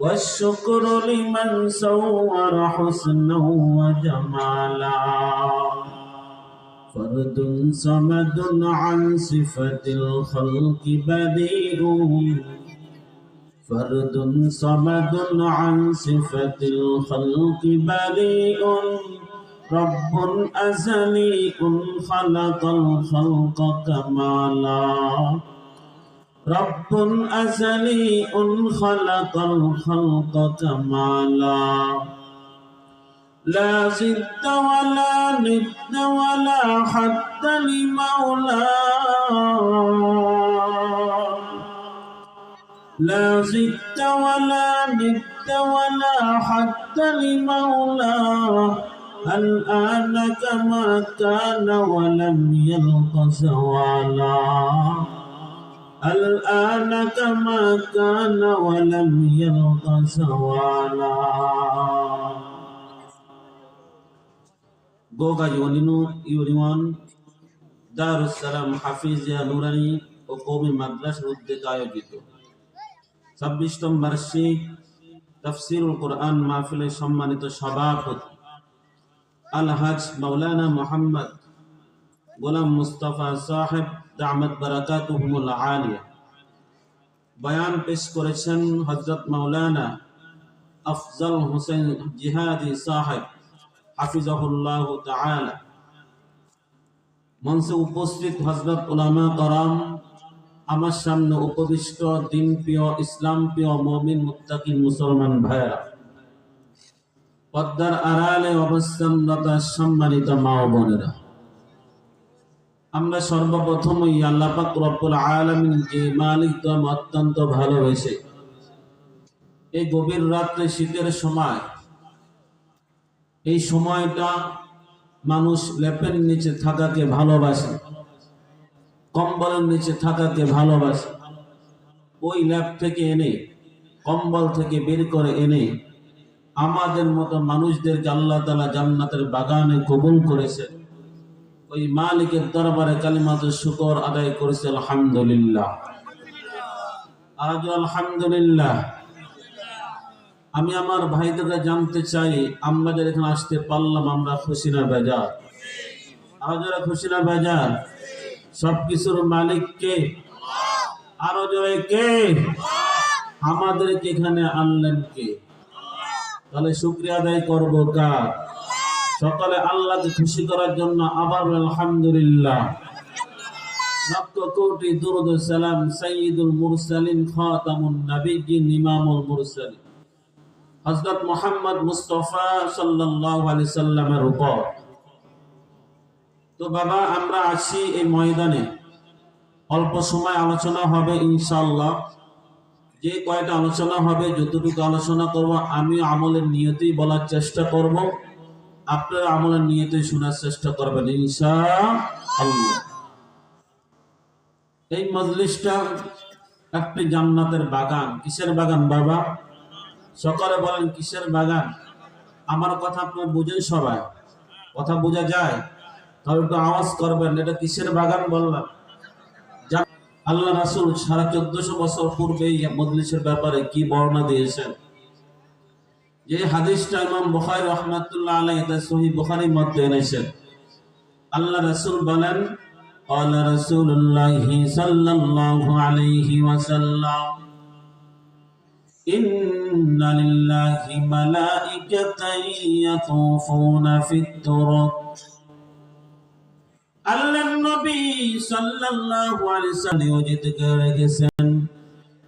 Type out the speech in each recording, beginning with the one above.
والشكر لمن صور حسنا وجمالا فرد صمد عن صفة الخلق بديع فرد صمد عن صفة الخلق بديع رب أزلي خلق الخلق كمالا رب أزلي خلق الخلق كمالا لا زد ولا ند ولا حد لمولاه لا زد ولا ند ولا حد لمولاه الآن كما كان ولم يلق زوالا الآن كما كان ولم يلق زوالا Goga union Darus Salam Hafizia নুরানি ও কওমি মাদ্রাসার উদ্যোগে আয়োজিত 26তম বার্ষিক তাফসীরুল কোরআন মাহফিলের সম্মানিত সভাপতি আলহাজ মাওলানা মুহাম্মদ গোলাম মুস্তাফা সাহেব দামাত বারাকাতুহুমুল আলিয়া বয়ান পেশ করেছেন হযরত মাওলানা আফজাল হোসেন জিহাদি সাহেব হাফিজাহুল্লাহ তাআলা। মঞ্চে উপস্থিত হযরত উলামা کرام, আমার সামনে উপবিষ্ট দিন প্রিয় ইসলাম প্রিয় মুমিন মুত্তাকিন মুসলমান ভাইরা, পর্দার আড়ালে অবস্থানরত সম্মানিত মা ও বোনেরা, আমরা সর্বপ্রথমই আল্লাহ পাক রব্বুল আলামিন যে মালিক অত্যন্ত ভালোবেসে এই গভীর রাত্রে শীতের সময়, এই সময়টা মানুষ লেপের নিচে থাকাকে ভালোবাসে, কম্বলের নিচে থাকাকে ভালোবাসে। ওই ল্যাপ থেকে এনে, কম্বল থেকে বের করে এনে আমাদের মতো মানুষদেরকে আল্লাহ তাআলা জান্নাতের বাগানে কবুল করেছে। ওই মালিকের দরবারে কালিমাতুশ শুকর আদায় করেছে আলহামদুলিল্লাহ। আজ আলহামদুলিল্লাহ। আমি আমার ভাইদেরকে জানতে চাই, আমরা যারা এখানে আসতে পারলাম আমরা খুশি না বেজার? আরো যারা খুশি না বেজার? সবকিছুর মালিক কে? আরো জোরে কে? আমাদেরকে এখানে আনলেন কে? তাহলে শুকরিয়া আদায় করবো কার? সকালে আল্লাহকে খুশি করার জন্য আবার আলহামদুলিল্লাহ। লক্ষ কোটি দুরূদ ও সালাম সাইয়্যিদুল মুরসালিন খাতামুন নবিয়্যিন ইমামুল মুরসালিন হযরত মুহাম্মদ মুস্তাফা সাল্লাল্লাহু আলাইহি সাল্লামের উপর। তো বাবা, আমরা আছি এই ময়দানে, অল্প সময় আলোচনা হবে ইনশাআল্লাহ। যে কয়টা আলোচনা হবে, যতটুকু আলোচনা করব আমি আমলের নিয়তেই বলার চেষ্টা করব, আপনারা আমলের নিয়তেই শোনার চেষ্টা করবেন ইনশাআল্লাহ। এই মজলিসটা একটি জান্নাতের বাগান। কিসের বাগান বাবা? সকালে বলেন কিসের বাগান? আমার কথা আপনারা বুঝেন? সবাই কথা বোঝা যায়? তাহলে একটু আওয়াজ করবেন, এটা কিসের বাগান বললাম? আল্লাহ রাসূল 1450 বছর পূর্বে এই মজলিসের ব্যাপারে কি বর্ণনা দিয়েছেন, যে হাদিসটা ইমাম বুখারী রাহমাতুল্লাহ আলাইহি তার সহিহ বুখারীর মধ্যে এনেছেন। আল্লাহ রাসূল বলেন, قال رسول الله صلى الله عليه وسلم إن لله ملائكة يطوفون في الطرق। আল্লাহ নবী সাল্লাল্লাহু আলাইহি ওয়াসাল্লাম ওয়াজিদ করে রেখেছেন,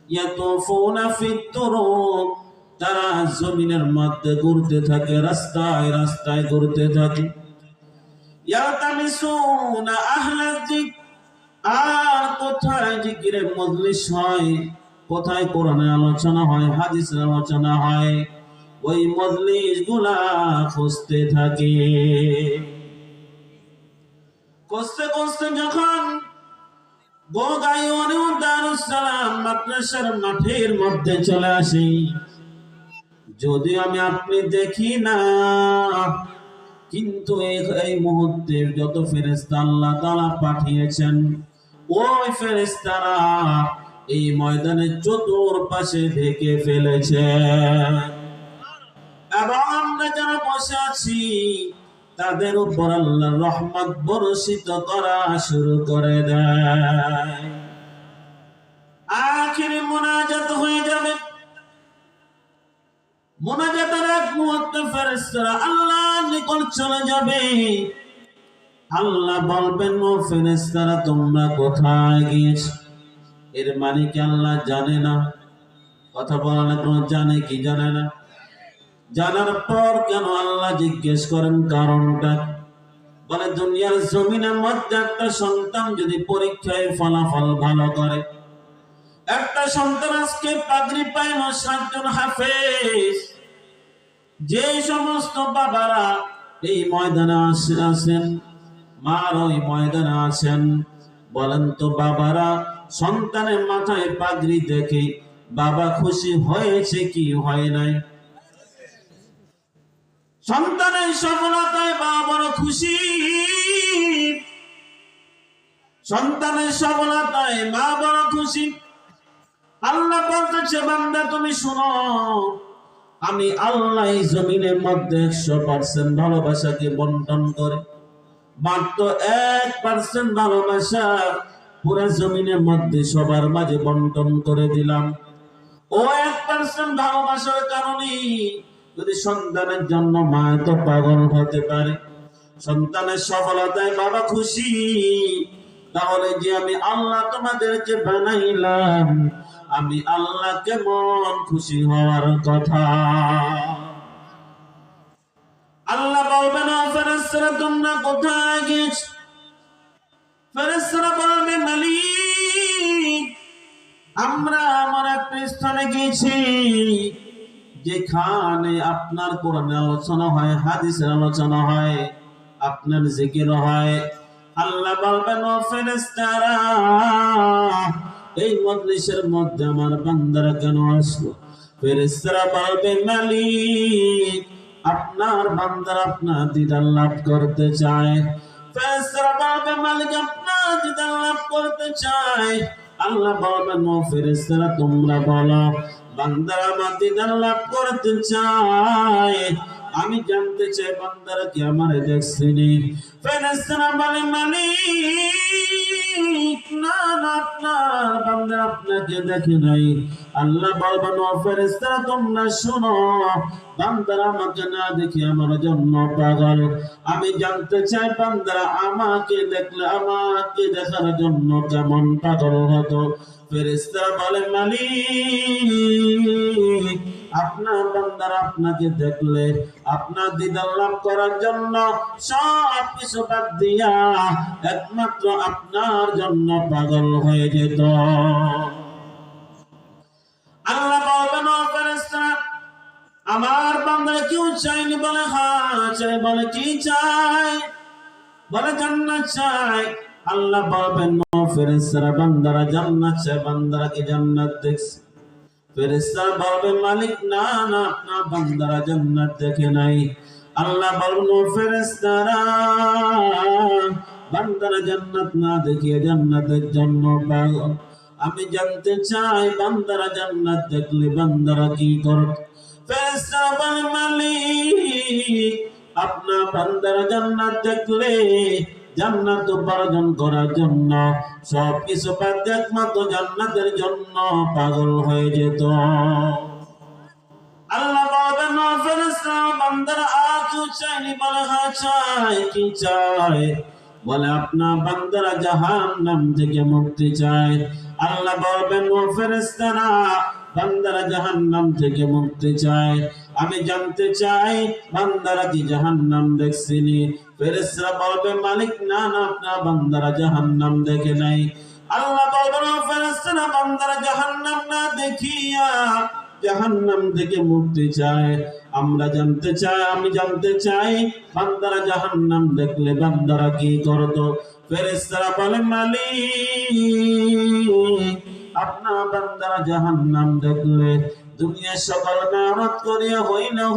ইয়াতুফুনা ফিত তুরুক, তারা জমিনের মধ্যে ঘুরতে থাকে, রাস্তায় রাস্তায় ঘুরতে থাকে। ইয়াতামিসুনা আহলা যিকর, আর কোথায় জিকিরের মজলিস হয়, কোথায় কোরআনের আলোচনা হয়, হাদিসের আলোচনা হয়, ওই মজলিসগুলা খুঁজতে থাকে। খুঁজতে খুঁজতে যখন গোগাইওয়ানে দারুস সালাম মাদ্রাসার মাঠের মধ্যে চলে আসি, যদি আমি আপনি দেখি না, কিন্তু এই মুহূর্তে যত ফেরেশতা আল্লাহ তাআলা পাঠিয়েছেন, ওই ফেরেশতারা এই ময়দানের চতুর্পাশে ঢেকে ফেলেছেন। এবং আমরা যারা বসে আছি তাদের উপর আল্লাহর রহমত বর্ষিত করা শুরু করে দেয়। আখিরে মুনাজাত হয়ে যাবে। মুনাজাতের এক মুহূর্তে ফেরেশতারা আল্লাহর নিকট চলে যাবে। আল্লাহ বলবেন, ও ফেরেশতারা তোমরা কোথায় গিয়েছ? এর মানে কি আল্লাহ জানে না? কথা বলা না, কোনো জানে কি জানে না? জানার পর কেন আল্লাহ জিজ্ঞেস করেন কারণটা? বলে দুনিয়ার জমিনের মধ্যে একটা সন্তান যদি পরীক্ষায় ফলাফল ভালো করে, একটা সন্তান আজকে পাগড়ি পাইল 7 জন হাফেজ, যে সমস্ত বাবারা এই ময়দানে আছেন, মার ওই ময়দানে আছেন, বলেন তো বাবারা সন্তানের মাথায় পাগড়ি দেখে বাবা খুশি হয়েছে কি হয় নাই? সন্তানের সফলতায় বাবা বড় খুশি, সন্তানের সফলতায় মা বড় খুশি। আল্লাহ বলতেছে, বান্দা তুমি শোনো, আমি আল্লাহ এই জমিনের মধ্যে 100% ভালোবাসাকে বন্টন করে মাত্র 1% ভালোবাসা পুরো জমিনের মধ্যে সবার মাঝে বন্টন করে দিলাম। ও 1% ভালোবাসার কারণে যদি সন্তানের জন্য মা এত পাগল হতে পারে, সন্তানের সফলতায় বাবা খুশি, তাহলে যে আমি আল্লাহ তোমাদেরকে বানাইলাম, আমি আল্লাহ কেমন খুশি হওয়ার কথা। আল্লাহ বলবেন, ফেরেশতারা তোমরা কোথায় গিয়েছ? ফেরেশতারা বলবে, মালিক আমরা আমার একটা স্থানে গিয়েছি যেখানে আপনার কোরআনের আলোচনা হয়, হাদিসের আলোচনা হয়, আপনার জিকির হয়। আল্লাহ বলবেন, ও ফেরেশতারা এই মজলিসের মধ্যে আমার বান্দারা কেন আসলো? ফেরেশতারা বলবে, মালিক আপনার বান্দারা আপনার দিদার লাভ করতে চায়। ফেরেশতারা বলবে, মালিক আপনার দিদার লাভ করতে চায়। আল্লাহ বলবেন, ও ফেরেশতারা তোমরা বলো বান্দারা আমার দিদার লাভ করতে চায়। আমি জানতে চাই বান্দারা কি আমারে দেখছেনি? ফেরেশতারা বলে, মালিক না না, আপনার বান্দারা আপনাকে দেখে নাই। আল্লাহ বলবেন, ও ফেরেশতারা তোমরা শোনো, বান্দারা আমাকে না দেখে আমার জন্য পাগল। আমি জানতে চাই বান্দারা আমাকে দেখলে আমাকে দেখার জন্য কেমন পাগল হতো। ফেরেশতারা বলে, মালিক আপনার বান্দারা আপনাকে দেখলে আপনার দিদার লাভ করার জন্য সব কিছু বাদ দিয়া একমাত্র আপনার জন্য পাগল হয়ে যেত। আল্লাহ বলবেন, ও ফেরেশতারা আমার বান্দারা কেউ চাইনি? বলে হ্যাঁ চাই। বলে কি চাই? বলে জান্নাত চাই। আল্লাহ বলবেন, ও ফেরেশতারা বান্দারা জান্নাত চায়, বান্দারা কি জান্নাত দেখছে? ফেরেশতারা বলবে, মালিক না না, আপনার বান্দারা জান্নাত দেখে নাই। আল্লাহ বলবেন, ও ফেরেশতারা বান্দারা জান্নাত না দেখিয়ে জান্নাতের জন্য পাগল। আমি জানতে চাই বান্দারা জান্নাত দেখলে বান্দারা কি করত? ফেরেশতারা বলে, মালিক আপনার বান্দারা জান্নাত দেখলে জান্নাত উপার্জন করার জন্য সবকিছু বাদ দিয়ে একমাত্র জান্নাতের জন্য পাগল হয়ে যেত। আল্লাহ বলবেন, ও ফেরেশতারা বান্দারা আর কিছু চাইনি? বলে হ্যাঁ চাই। কি চাই? বলে আপনার বান্দারা জাহান্নাম থেকে মুক্তি চায়। আল্লাহ বলবেন, ও ফেরেশতারা বান্দারা জাহান্নাম থেকে মুক্তি চায়। আমি জানতে চাই বান্দারা কি জাহান্নাম দেখছিনি? ফেরেশতারা বলবে, মালিক না না, আপনার বান্দারা জাহান্নাম দেখে নাই। আল্লাহ বলবেন, ও ফেরেশতারা বান্দারা জাহান্নাম না দেখিয়া জাহান্নাম থেকে মুক্তি চায়। আমরা জানতে চাই, আমি জানতে চাই বান্দারা জাহান্নাম দেখলে বান্দারা কি করতো? ফেরেশতারা বলে, মালিক আপনার বান্দারা জাহান্নাম দেখলে দুনিয়ার সকল মেহনত করিয়া হইলেও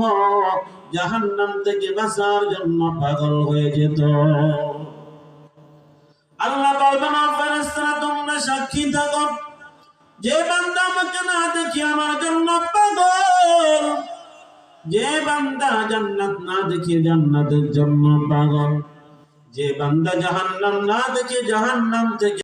জাহান্নাম থেকে বাঁচার জন্য পাগল হয়ে যেত। আল্লাহ বলবেন, ও ফেরেশতারা তোমরা সাক্ষী থাকো, যে বান্দা আমাকে না দেখে আমার জন্য পাগল, যে বান্দা জান্নাত না দেখে জান্নাতের জন্য পাগল, যে বান্দা জাহান্নাম না দেখে জাহান্নাম থেকে